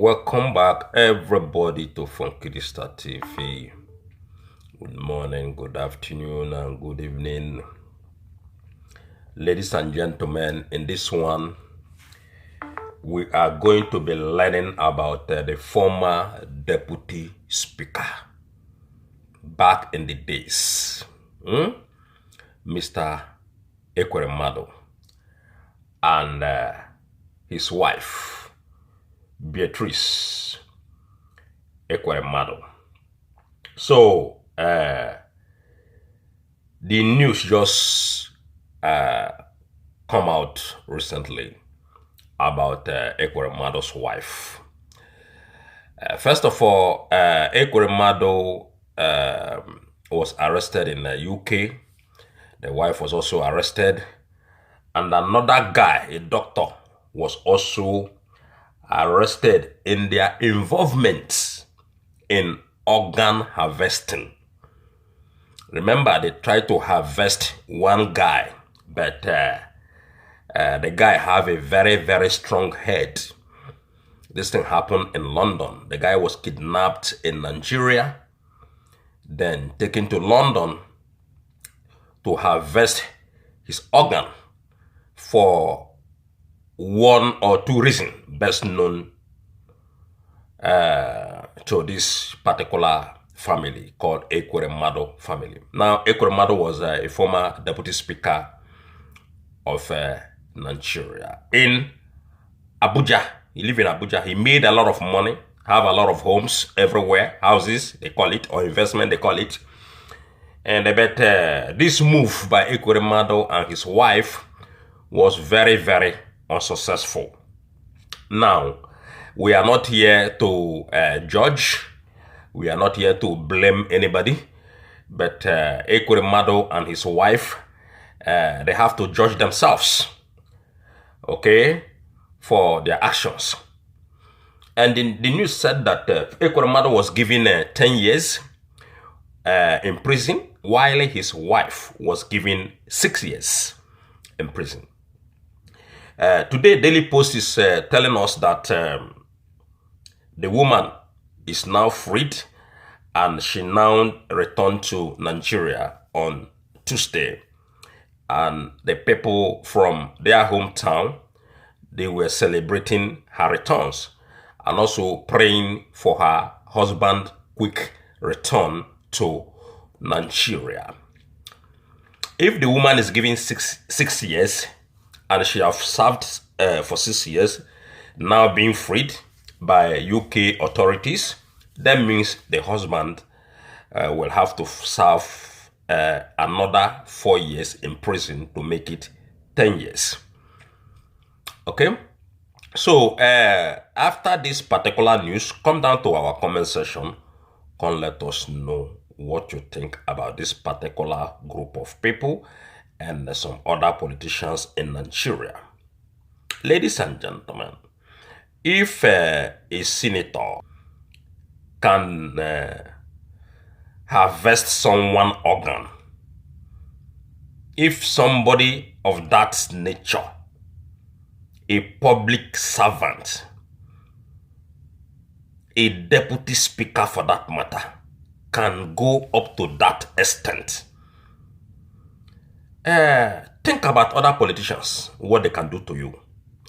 Welcome back, everybody, to Funky Star TV. Good morning, good afternoon, and good evening. Ladies and gentlemen, in this one, we are going to be learning about the former deputy speaker back in the days, Mr. Ekweremadu, and his wife, Beatrice Ekweremadu. So the news just come out recently about Ekweremadu's wife. First of all, Ekweremadu was arrested in the UK. The wife was also arrested, and another guy, a doctor, was also arrested in their involvement in organ harvesting. Remember, they tried to harvest one guy, but the guy have a very, very strong head. This thing happened in London. The guy was kidnapped in Nigeria, then taken to London to harvest his organ for one or two reasons best known to this particular family called Ekweremadu family. Now, Ekweremadu was a former deputy speaker of Nigeria. In Abuja, he lived in Abuja. He made a lot of money, have a lot of homes everywhere, houses, they call it, or investment, they call it. And I bet this move by Ekweremadu and his wife was very, very unsuccessful. Now, we are not here to judge. We are not here to blame anybody. But Ekweremadu and his wife, they have to judge themselves, okay, for their actions. And the news said that Ekweremadu was given 10 years in prison, while his wife was given 6 years in prison. Today, Daily Post is telling us that the woman is now freed and she now returned to Nigeria on Tuesday. And the people from their hometown, they were celebrating her returns and also praying for her husband's quick return to Nigeria. If the woman is given six years and she has served for 6 years, now being freed by UK authorities, that means the husband will have to serve another 4 years in prison to make it 10 years. Okay? So, after this particular news, come down to our comment section. Come let us know what you think about this particular group of people and some other politicians in Nigeria. Ladies and gentlemen, if a senator can harvest someone's organ, if somebody of that nature, a public servant, a deputy speaker for that matter, can go up to that extent, think about other politicians, what they can do to you,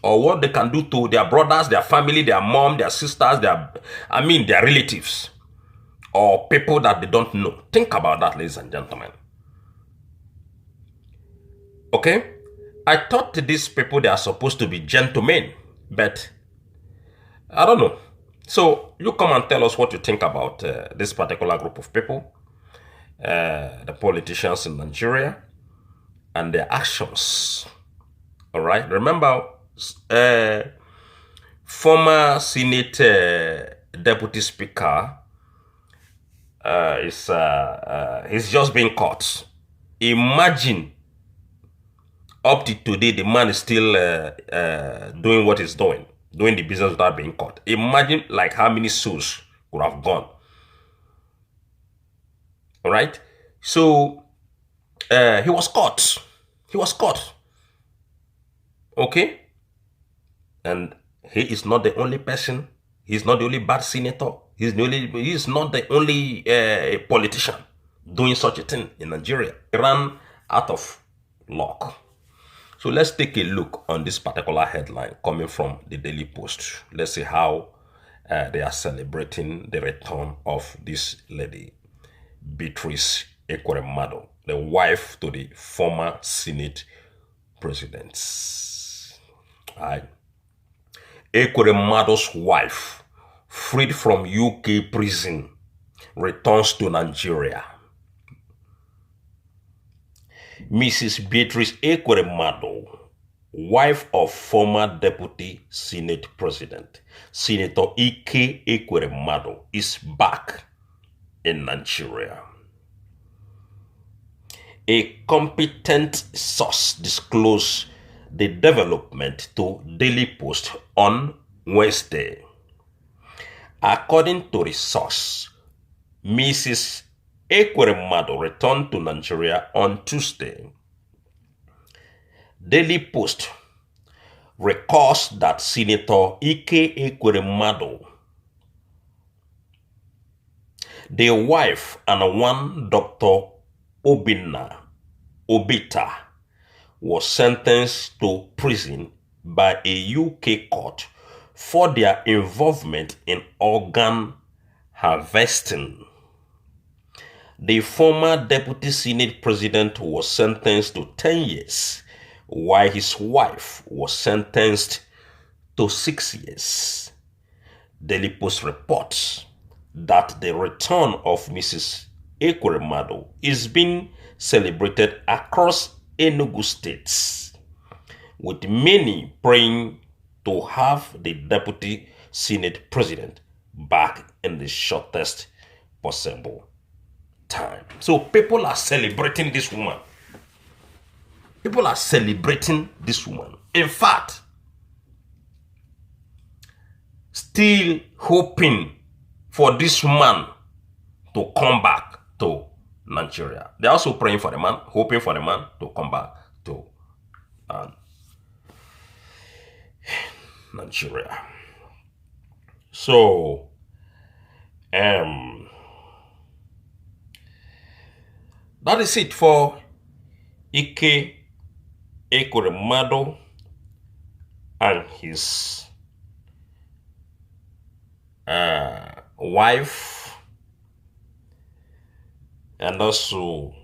or what they can do to their brothers, their family, their mom, their sisters, their relatives, or people that they don't know. Think about that, ladies and gentlemen. Okay? I thought these people, they are supposed to be gentlemen, but I don't know. So you come and tell us what you think about this particular group of people, the politicians in Nigeria, and their actions. All right. Remember, former Senate deputy speaker he's just been caught. Imagine, up to today, the man is still doing what he's doing the business without being caught. Imagine like how many souls could have gone. All right. So he was caught. He was caught. Okay. And he is not the only person He's not the only bad senator. He's not the only politician doing such a thing in Nigeria. He ran out of luck. So let's take a look on this particular headline coming from the Daily Post. Let's see how they are celebrating the return of this lady, Beatrice Ekweremadu, the wife to the former Senate president. Right. Ekweremadu's wife, freed from UK prison, returns to Nigeria. Mrs. Beatrice Ekweremadu, wife of former Deputy Senate President, Senator Ike Ekweremadu, is back in Nigeria. A competent source disclosed the development to Daily Post on Wednesday. According to the source, Mrs. Ekweremadu returned to Nigeria on Tuesday. Daily Post records that Senator Ike Ekweremadu, the wife and one Dr. Obita, was sentenced to prison by a UK court for their involvement in organ harvesting. The former Deputy Senate President was sentenced to 10 years, while his wife was sentenced to 6 years. Daily Post reports that the return of Mrs. Ekweremadu is being celebrated across Enugu State, with many praying to have the Deputy Senate President back in the shortest possible time. So people are celebrating this woman. People are celebrating this woman. In fact, still hoping for this man to come back to Nigeria. They're also praying for the man, hoping for the man to come back to Nigeria. So, that is it for Ike Ekweremadu and his wife, and also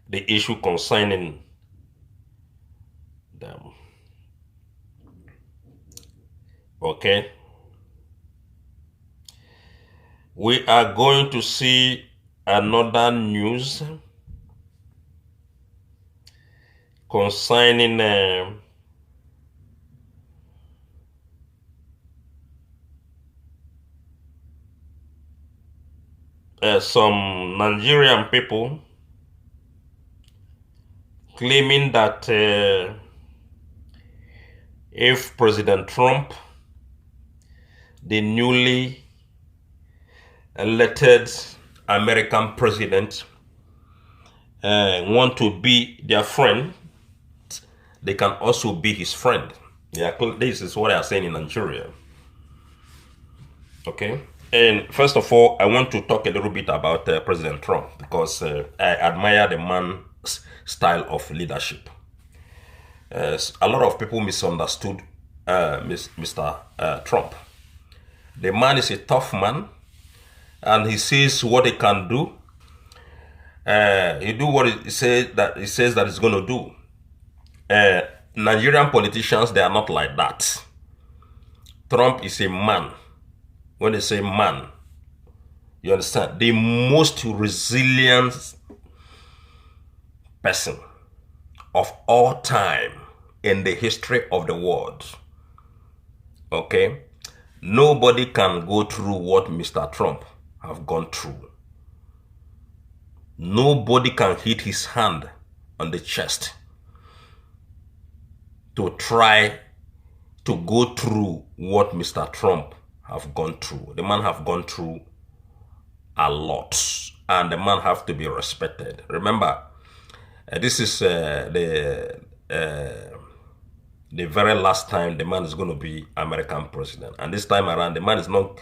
the issue concerning them. Okay. We are going to see another news concerning some Nigerian people claiming that if President Trump, the newly elected American president, want to be their friend, they can also be his friend. Yeah, this is what they are saying in Nigeria. Okay. And first of all, I want to talk a little bit about President Trump, because I admire the man's style of leadership. A lot of people misunderstood Mr. Trump. The man is a tough man, and he says what he can do. He do what he says that he's going to do. Nigerian politicians, they are not like that. Trump is a man. When they say man, you understand, the most resilient person of all time in the history of the world. Okay? Nobody can go through what Mr. Trump have gone through. Nobody can hit his hand on the chest to try to go through what Mr. Trump have gone through. The man have gone through a lot, and the man have to be respected. Remember, this is the the very last time the man is going to be American president. And this time around, the man is not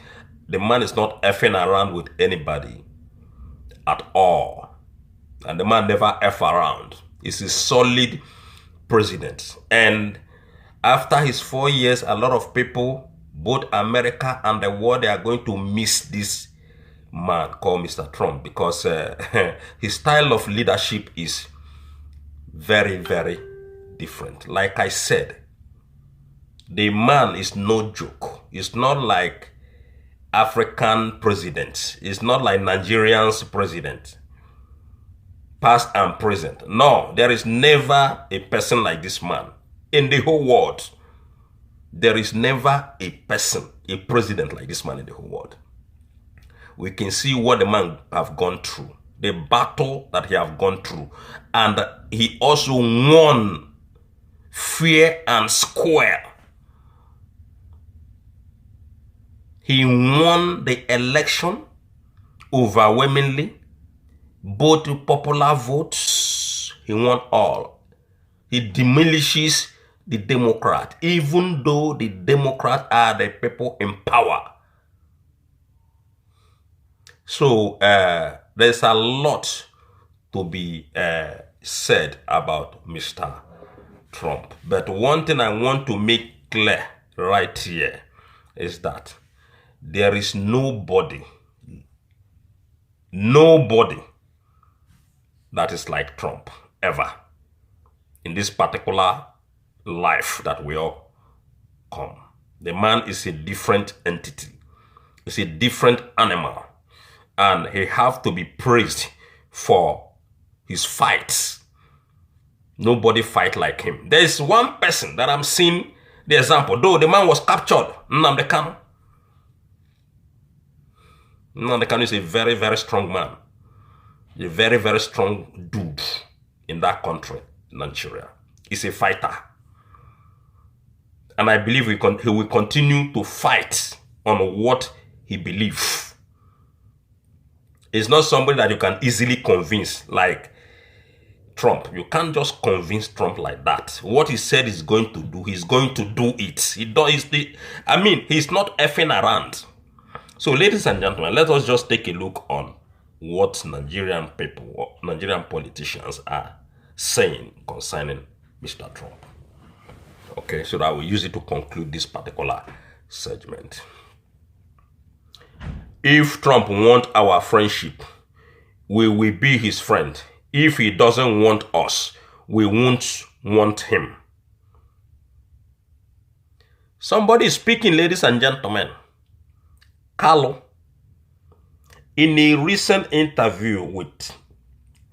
effing around with anybody at all. And the man never F around. He's a solid president. And after his 4 years, a lot of people, both America and the world, they are going to miss this man called Mr. Trump, because his style of leadership is very, very different. Like I said, the man is no joke. It's not like African presidents. It's not like Nigerian's president, past and present. No, there is never a person like this man in the whole world. There is never a person, a president like this man in the whole world. We can see what the man have gone through, the battle that he have gone through. And he also won fair and square. He won the election overwhelmingly, both popular votes. He won all. He demolishes the Democrat, even though the Democrats are the people in power. So there's a lot to be said about Mr. Trump. But one thing I want to make clear right here is that there is nobody that is like Trump ever in this particular life that we all come. The man is a different entity. It's a different animal. And he have to be praised for his fights. Nobody fight like him. There is one person that I'm seeing the example. Though the man was captured, Nnamdi Kanu. Nnamdi Kanu is a very, very strong man. A very, very strong dude in that country, Nigeria. He's a fighter. And I believe he will continue to fight on what he believes. He's not somebody that you can easily convince like Trump. You can't just convince Trump like that. What he said he's going to do, he's going to do it. He's not effing around. So, ladies and gentlemen, let us just take a look on what Nigerian people, or Nigerian politicians are saying concerning Mr. Trump. Okay, so that I will use it to conclude this particular segment. If Trump wants our friendship, we will be his friend. If he doesn't want us, we won't want him. Somebody is speaking, ladies and gentlemen. Carlo, in a recent interview with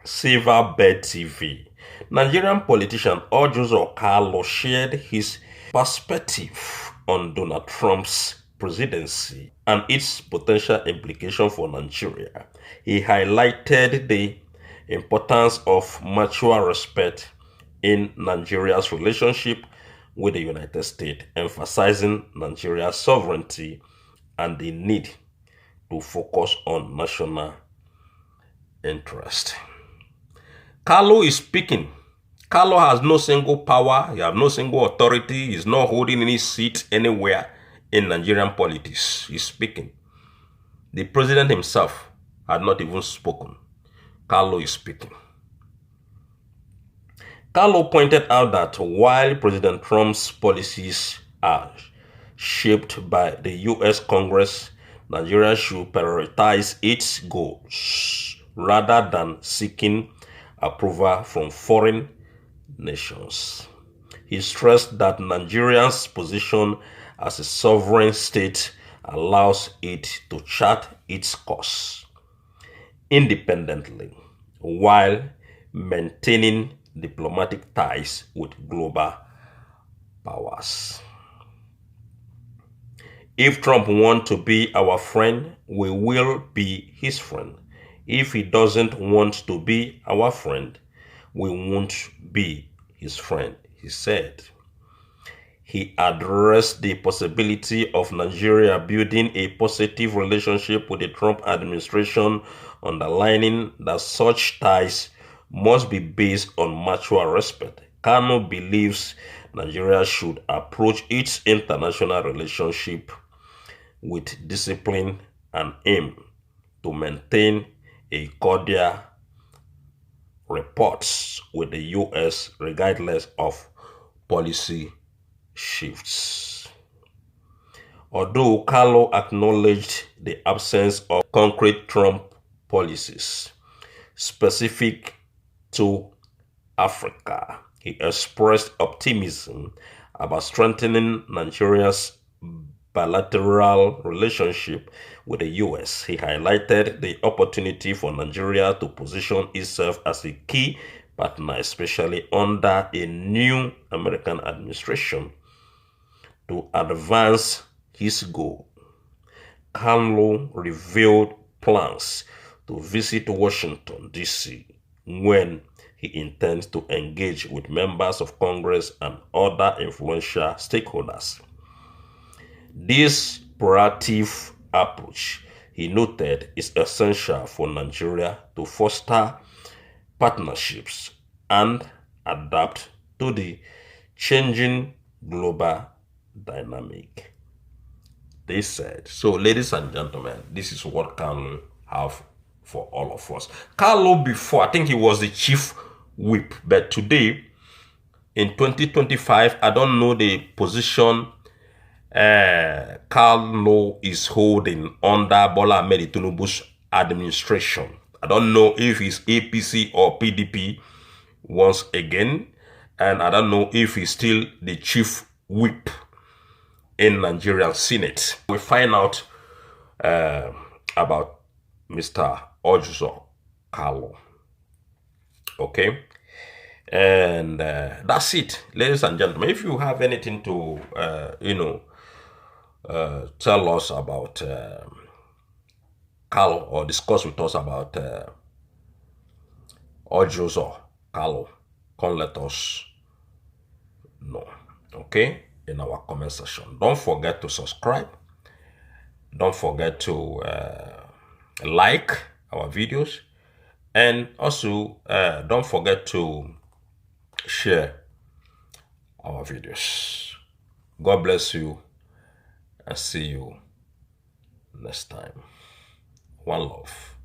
Silverbird TV, Nigerian politician Ojuzo Carlo shared his perspective on Donald Trump's presidency and its potential implication for Nigeria. He highlighted the importance of mutual respect in Nigeria's relationship with the United States, emphasizing Nigeria's sovereignty and the need to focus on national interest. Carlo is speaking. Carlo has no single power. He has no single authority. He's not holding any seat anywhere in Nigerian politics. He's speaking. The president himself had not even spoken. Carlo is speaking. Carlo pointed out that while President Trump's policies are shaped by the U.S. Congress, Nigeria should prioritize its goals rather than seeking approval from foreign nations. He stressed that Nigeria's position as a sovereign state allows it to chart its course independently while maintaining diplomatic ties with global powers. If Trump wants to be our friend, we will be his friend. If he doesn't want to be our friend, we won't be his friend, he said. He addressed the possibility of Nigeria building a positive relationship with the Trump administration, underlining that such ties must be based on mutual respect. Kanu believes Nigeria should approach its international relationship with discipline and aim to maintain a cordial reports with the U.S. regardless of policy shifts. Although Carlo acknowledged the absence of concrete Trump policies specific to Africa, he expressed optimism about strengthening Nigeria's bilateral relationship with the U.S. He highlighted the opportunity for Nigeria to position itself as a key partner, especially under a new American administration, to advance his goal. Carlo revealed plans to visit Washington, D.C. when he intends to engage with members of Congress and other influential stakeholders. This proactive approach, he noted, is essential for Nigeria to foster partnerships and adapt to the changing global dynamic. They said. So, ladies and gentlemen, this is what Carlo have for all of us. Carlo before, I think he was the chief whip, but today, in 2025, I don't know the position Carlo is holding under Bola Ahmed Tinubu's administration. I don't know if he's APC or PDP once again, and I don't know if he's still the chief whip in Nigerian Senate. We find out about Mr. Ojuzo Carlo. Okay, and that's it, ladies and gentlemen. If you have anything to tell us about Carlo, or discuss with us about Ojuzo Carlo, come let us know, okay, in our comment section. Don't forget to subscribe. Don't forget to like our videos, and also don't forget to share our videos. God bless you, and see you next time. One love.